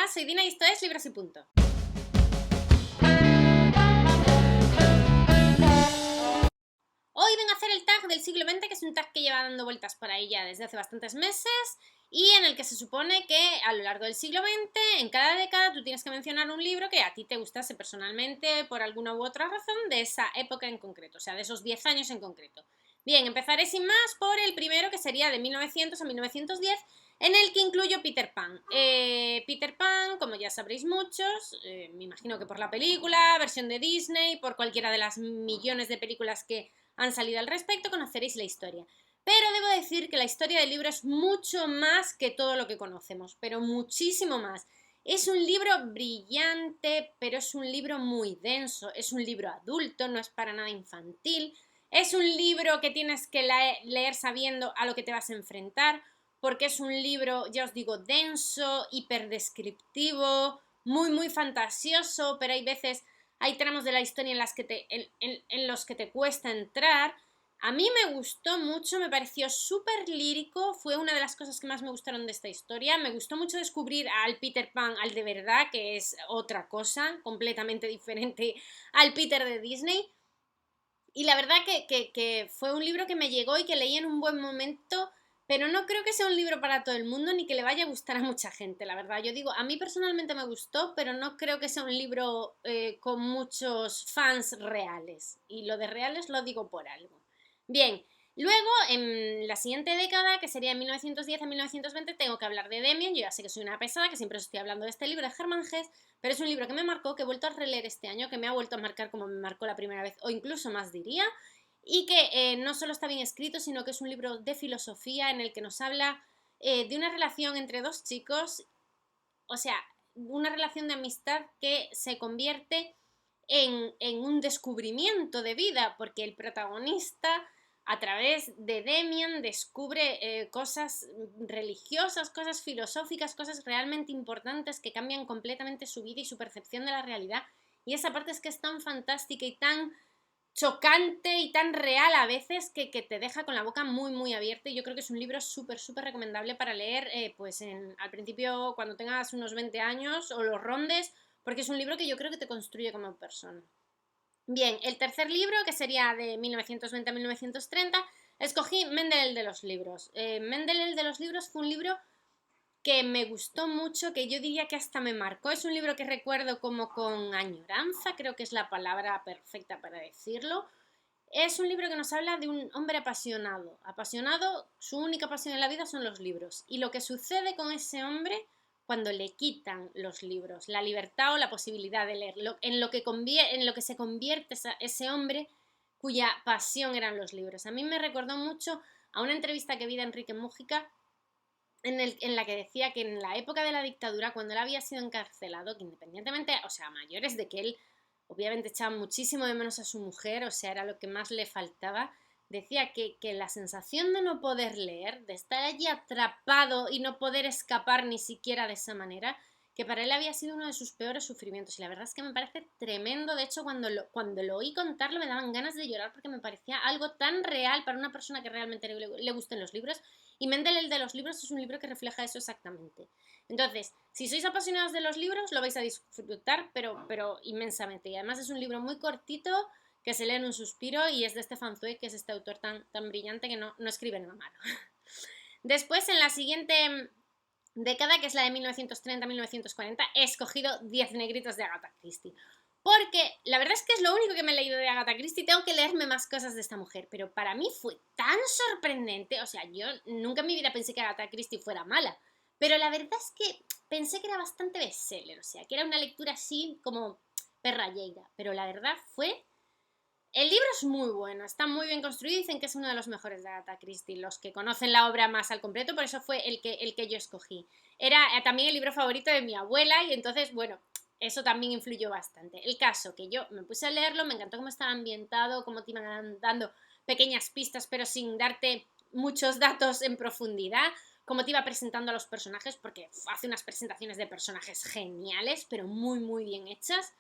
soy Dina y esto es Libros y Punto. Hoy vengo a hacer el tag del siglo XX, que es un tag que lleva dando vueltas por ahí ya desde hace bastantes meses y en el que se supone que a lo largo del siglo XX, en cada década, tú tienes que mencionar un libro que a ti te gustase personalmente por alguna u otra razón de esa época en concreto, o sea, de esos 10 años en concreto. Bien, empezaré sin más por el primero, que sería de 1900 a 1910, en el que incluyo Peter Pan. Peter Pan, como ya sabréis muchos, me imagino que por la película, versión de Disney, por cualquiera de las millones de películas que han salido al respecto, conoceréis la historia. Pero debo decir que la historia del libro es mucho más que todo lo que conocemos, pero muchísimo más. Es un libro brillante, pero es un libro muy denso, es un libro adulto, no es para nada infantil, es un libro que tienes que leer sabiendo a lo que te vas a enfrentar, porque es un libro, ya os digo, denso, hiperdescriptivo, muy fantasioso, pero hay tramos de la historia en los que te cuesta entrar. A mí me gustó mucho, me pareció súper lírico, fue una de las cosas que más me gustaron de esta historia. Me gustó mucho descubrir al Peter Pan, al de verdad, que es otra cosa, completamente diferente al Peter de Disney. Y la verdad que fue un libro que me llegó y que leí en un buen momento, pero no creo que sea un libro para todo el mundo ni que le vaya a gustar a mucha gente, la verdad. Yo digo, a mí personalmente me gustó, pero no creo que sea un libro con muchos fans reales. Y lo de reales lo digo por algo. Bien, luego en la siguiente década, que sería de 1910 a 1920, tengo que hablar de Demian. Yo ya sé que soy una pesada, que siempre os estoy hablando de este libro de Hermann Hesse, pero es un libro que me marcó, que he vuelto a releer este año, que me ha vuelto a marcar como me marcó la primera vez, o incluso más diría, y que no solo está bien escrito, sino que es un libro de filosofía en el que nos habla de una relación entre dos chicos, o sea, una relación de amistad que se convierte en un descubrimiento de vida, porque el protagonista a través de Demian descubre cosas religiosas, cosas filosóficas, cosas realmente importantes que cambian completamente su vida y su percepción de la realidad. Y esa parte es que es tan fantástica y tan chocante y tan real a veces que te deja con la boca muy abierta, y yo creo que es un libro súper recomendable para leer pues al principio cuando tengas unos 20 años o los rondes, porque es un libro que yo creo que te construye como persona. Bien, el tercer libro, que sería de 1920 a 1930, escogí Mendel el de los libros. Mendel el de los libros fue un libro que me gustó mucho, que yo diría que hasta me marcó. Es un libro que recuerdo como con añoranza, creo que es la palabra perfecta para decirlo. Es un libro que nos habla de un hombre apasionado. Apasionado, su única pasión en la vida son los libros. Y lo que sucede con ese hombre cuando le quitan los libros, la libertad o la posibilidad de leer, en lo que se convierte ese hombre cuya pasión eran los libros. A mí me recordó mucho a una entrevista que vi de Enrique Múgica, en la que decía que en la época de la dictadura, cuando él había sido encarcelado, que independientemente, o sea, mayores de que él obviamente echaba muchísimo de menos a su mujer, o sea, era lo que más le faltaba, decía que la sensación de no poder leer, de estar allí atrapado y no poder escapar ni siquiera de esa manera, que para él había sido uno de sus peores sufrimientos. Y la verdad es que me parece tremendo. De hecho, cuando lo oí contarlo me daban ganas de llorar, porque me parecía algo tan real para una persona que realmente le gusten los libros. Y Mendel, el de los libros, es un libro que refleja eso exactamente. Entonces, si sois apasionados de los libros, lo vais a disfrutar, pero inmensamente. Y además es un libro muy cortito, que se lee en un suspiro, y es de Stefan Zweig, que es este autor tan brillante que no escribe nada malo. Después, en la siguiente década, que es la de 1930-1940, he escogido 10 negritos de Agatha Christie. Porque la verdad es que es lo único que me he leído de Agatha Christie. Tengo que leerme más cosas de esta mujer, pero para mí fue tan sorprendente. O sea, yo nunca en mi vida pensé que Agatha Christie fuera mala, pero la verdad es que pensé que era bastante bestseller, o sea, que era una lectura así como perralleira, pero la verdad fue... El libro es muy bueno, está muy bien construido, dicen que es uno de los mejores de Agatha Christie, los que conocen la obra más al completo, por eso fue el que yo escogí. Era también el libro favorito de mi abuela, y entonces, bueno, eso también influyó bastante. El caso, que yo me puse a leerlo, me encantó cómo estaba ambientado, cómo te iban dando pequeñas pistas, pero sin darte muchos datos en profundidad, cómo te iba presentando a los personajes, porque hace unas presentaciones de personajes geniales, pero muy bien hechas.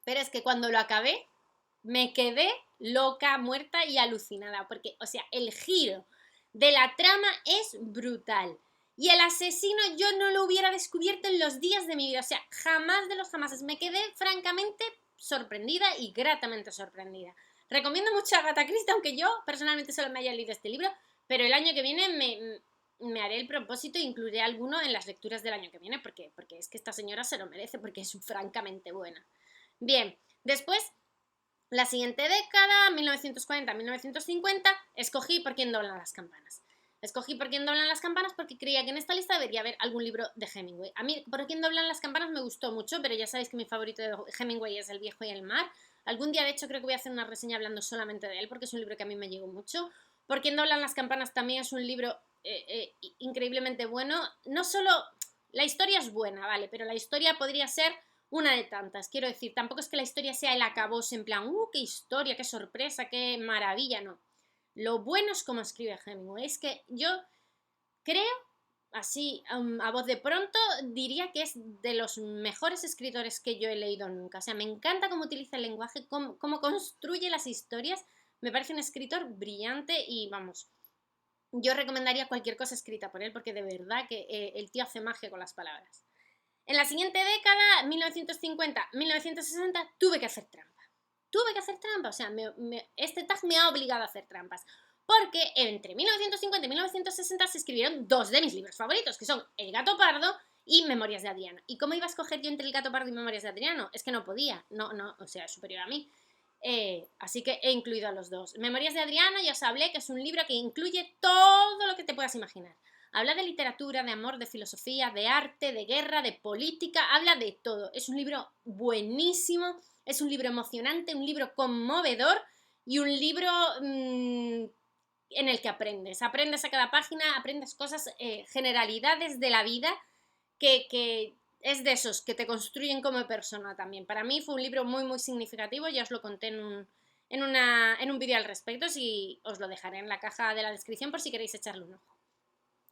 Pero es que cuando lo acabé, me quedé loca, muerta y alucinada, porque, o sea, el giro de la trama es brutal. Y el asesino yo no lo hubiera descubierto en los días de mi vida. O sea, jamás de los jamases. Me quedé francamente sorprendida y gratamente sorprendida. Recomiendo mucho a Agatha Christie, aunque yo personalmente solo me haya leído este libro, pero el año que viene me haré el propósito e incluiré alguno en las lecturas del año que viene, porque es que esta señora se lo merece, porque es francamente buena. Bien, después, la siguiente década, 1940-1950, escogí Por quién doblan las campanas. Escogí Por quién doblan las campanas porque creía que en esta lista debería haber algún libro de Hemingway. A mí Por quién doblan las campanas me gustó mucho, pero ya sabéis que mi favorito de Hemingway es El viejo y el mar. Algún día, de hecho, creo que voy a hacer una reseña hablando solamente de él, porque es un libro que a mí me llegó mucho. Por quién doblan las campanas también es un libro increíblemente bueno. No solo la historia es buena, ¿vale? Pero la historia podría ser una de tantas. Quiero decir, tampoco es que la historia sea el acabose en plan, qué historia, qué sorpresa, qué maravilla, no. Lo bueno es como escribe Hemingway. Es que yo creo, así a voz de pronto, diría que es de los mejores escritores que yo he leído nunca. O sea, me encanta cómo utiliza el lenguaje, cómo construye las historias. Me parece un escritor brillante y vamos, yo recomendaría cualquier cosa escrita por él porque de verdad que el tío hace magia con las palabras. En la siguiente década, 1950-1960, tuve que hacer trampa. Tuve que hacer trampa, o sea, este tag me ha obligado a hacer trampas. Porque entre 1950 y 1960 se escribieron dos de mis libros favoritos, que son El gato pardo y Memorias de Adriano. ¿Y cómo iba a escoger yo entre El gato pardo y Memorias de Adriano? Es que no podía, no, o sea, es superior a mí. Así que he incluido a los dos. Memorias de Adriano, ya os hablé, que es un libro que incluye todo lo que te puedas imaginar. Habla de literatura, de amor, de filosofía, de arte, de guerra, de política, habla de todo. Es un libro buenísimo, es un libro emocionante, un libro conmovedor y un libro en el que aprendes. Aprendes a cada página, aprendes cosas, generalidades de la vida que es de esos que te construyen como persona también. Para mí fue un libro muy, muy significativo, ya os lo conté en un vídeo al respecto, si os lo dejaré en la caja de la descripción por si queréis echarle un ojo.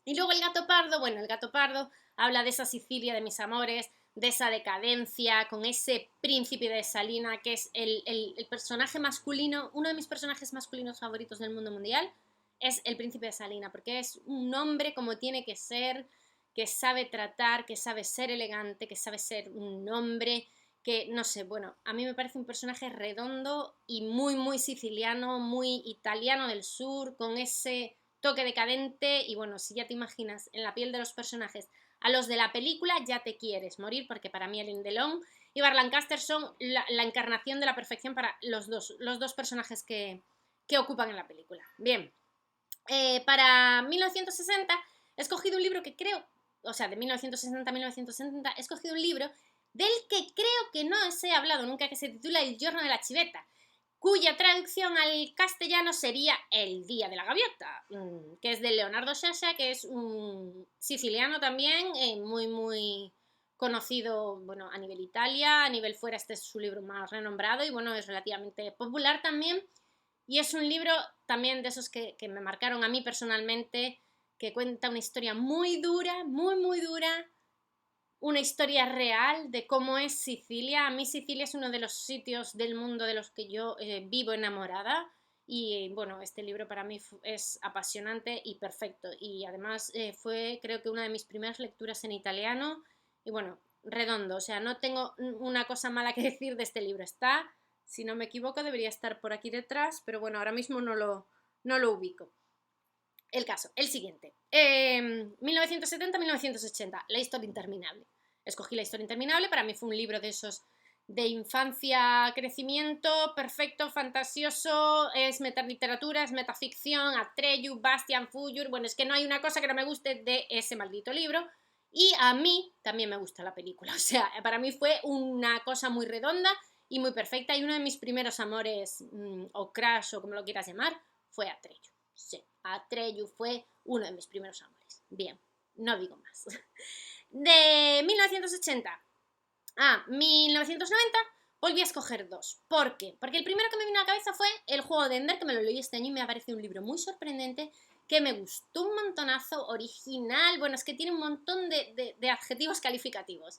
Y luego El gato pardo, bueno, El gato pardo habla de esa Sicilia de mis amores, de esa decadencia, con ese príncipe de Salina, que es el personaje masculino, uno de mis personajes masculinos favoritos del mundo mundial, es el príncipe de Salina, porque es un hombre como tiene que ser, que sabe tratar, que sabe ser elegante, que sabe ser un hombre, que no sé, bueno, a mí me parece un personaje redondo y muy, muy siciliano, muy italiano del sur, con ese toque decadente y bueno, si ya te imaginas en la piel de los personajes a los de la película, ya te quieres morir, porque para mí Alain Delon y Burt Lancaster son la encarnación de la perfección para los dos personajes que ocupan en la película. Bien, para 1960 he escogido un libro que creo, o sea, de 1960 a 1970, he escogido un libro del que creo que no os he hablado nunca, que se titula El giorno de la chiveta, cuya traducción al castellano sería El día de la gaviota, que es de Leonardo Sciascia, que es un siciliano también, muy, muy conocido, bueno, a nivel Italia, a nivel fuera este es su libro más renombrado y bueno, es relativamente popular también. Y es un libro también de esos que me marcaron a mí personalmente, que cuenta una historia muy dura, muy, muy dura, una historia real de cómo es Sicilia. A mí Sicilia es uno de los sitios del mundo de los que yo vivo enamorada y bueno, este libro para mí es apasionante y perfecto y además fue creo que una de mis primeras lecturas en italiano y bueno, redondo, o sea, no tengo una cosa mala que decir de este libro, está, si no me equivoco, debería estar por aquí detrás, pero bueno, ahora mismo no lo ubico. El caso, el siguiente. 1970-1980, La historia interminable. Escogí La historia interminable, para mí fue un libro de esos de infancia, crecimiento, perfecto, fantasioso, es metaliteratura, es metaficción, Atreyu, Bastian, Fuyur, bueno, es que no hay una cosa que no me guste de ese maldito libro, y a mí también me gusta la película, o sea, para mí fue una cosa muy redonda y muy perfecta, y uno de mis primeros amores, o crush, o como lo quieras llamar, fue Atreyu. Sí, Atreyu fue uno de mis primeros amores. Bien, no digo más. De 1980 a 1990 volví a escoger dos. ¿Por qué? Porque el primero que me vino a la cabeza fue El juego de Ender, que me lo leí este año y me ha parecido un libro muy sorprendente, que me gustó un montonazo, original, bueno, es que tiene un montón de adjetivos calificativos.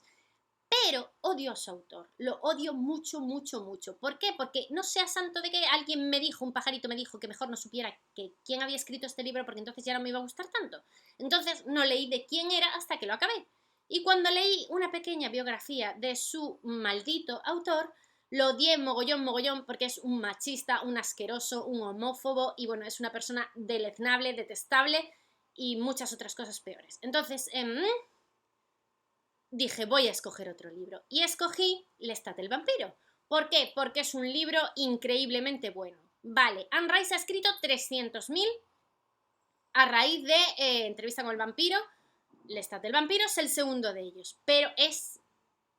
pero odio a su autor, lo odio mucho, mucho, mucho. ¿Por qué? Porque no sea santo de que alguien me dijo, un pajarito me dijo que mejor no supiera que quién había escrito este libro porque entonces ya no me iba a gustar tanto. Entonces no leí de quién era hasta que lo acabé. Y cuando leí una pequeña biografía de su maldito autor, lo odié mogollón, mogollón, porque es un machista, un asqueroso, un homófobo y bueno, es una persona deleznable, detestable y muchas otras cosas peores. Entonces, dije, voy a escoger otro libro. Y escogí Lestat el vampiro. ¿Por qué? Porque es un libro increíblemente bueno. Vale, Anne Rice ha escrito 300.000 a raíz de Entrevista con el vampiro. Lestat el vampiro es el segundo de ellos, pero es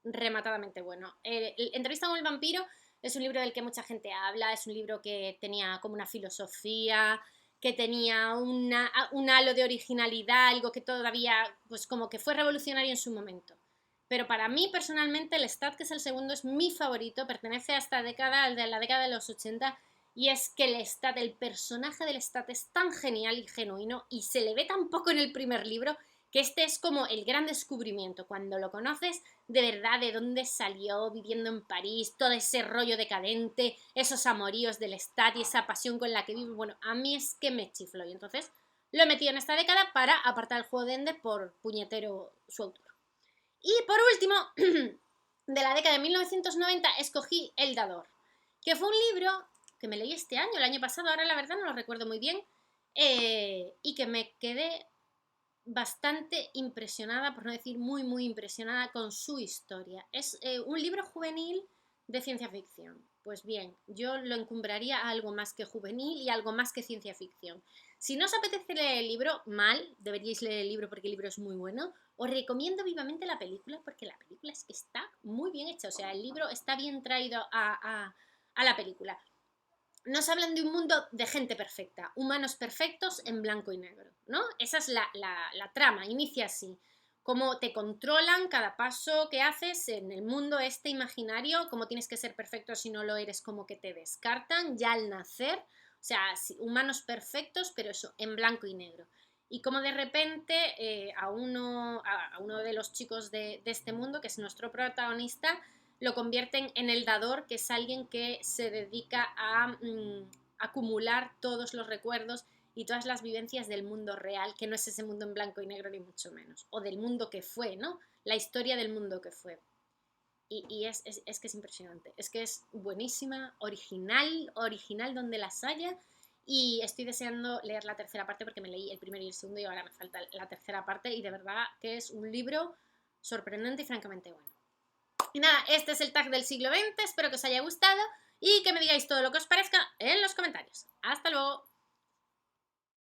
rematadamente bueno. Entrevista con el vampiro es un libro del que mucha gente habla, es un libro que tenía como una filosofía, que tenía un halo de originalidad, algo que todavía, pues como que fue revolucionario en su momento. Pero para mí, personalmente, Lestat, que es el segundo, es mi favorito, pertenece a esta década, al de la década de los 80, y es que Lestat, el personaje de Lestat es tan genial y genuino, y se le ve tan poco en el primer libro, que este es como el gran descubrimiento. Cuando lo conoces, de verdad, de dónde salió, viviendo en París, todo ese rollo decadente, esos amoríos del Lestat y esa pasión con la que vive, bueno, a mí es que me chifló. Y entonces lo he metido en esta década para apartar el juego de Ender por puñetero su autor. Y por último, de la década de 1990, escogí El Dador, que fue un libro que me leí este año, el año pasado, ahora la verdad no lo recuerdo muy bien, y que me quedé bastante impresionada, por no decir muy, muy impresionada con su historia. Es un libro juvenil de ciencia ficción. Pues bien, yo lo encumbraría a algo más que juvenil y algo más que ciencia ficción. Si no os apetece leer el libro, mal, deberíais leer el libro porque el libro es muy bueno. Os recomiendo vivamente la película porque la película es que está muy bien hecha. O sea, el libro está bien traído a la película. Nos hablan de un mundo de gente perfecta, humanos perfectos en blanco y negro, ¿no? Esa es la trama, inicia así. Cómo te controlan cada paso que haces en el mundo este imaginario, cómo tienes que ser perfecto si no lo eres, como que te descartan ya al nacer. O sea, humanos perfectos, pero eso, en blanco y negro. Y como de repente a uno de los chicos de este mundo, que es nuestro protagonista, lo convierten en el dador, que es alguien que se dedica a acumular todos los recuerdos y todas las vivencias del mundo real, que no es ese mundo en blanco y negro ni mucho menos, o del mundo que fue, ¿no? La historia del mundo que fue. Y es que es impresionante, es que es buenísima, original, original donde las haya, y estoy deseando leer la tercera parte porque me leí el primero y el segundo y ahora me falta la tercera parte y de verdad que es un libro sorprendente y francamente bueno. Y nada, este es el tag del siglo XX, espero que os haya gustado y que me digáis todo lo que os parezca en los comentarios. ¡Hasta luego!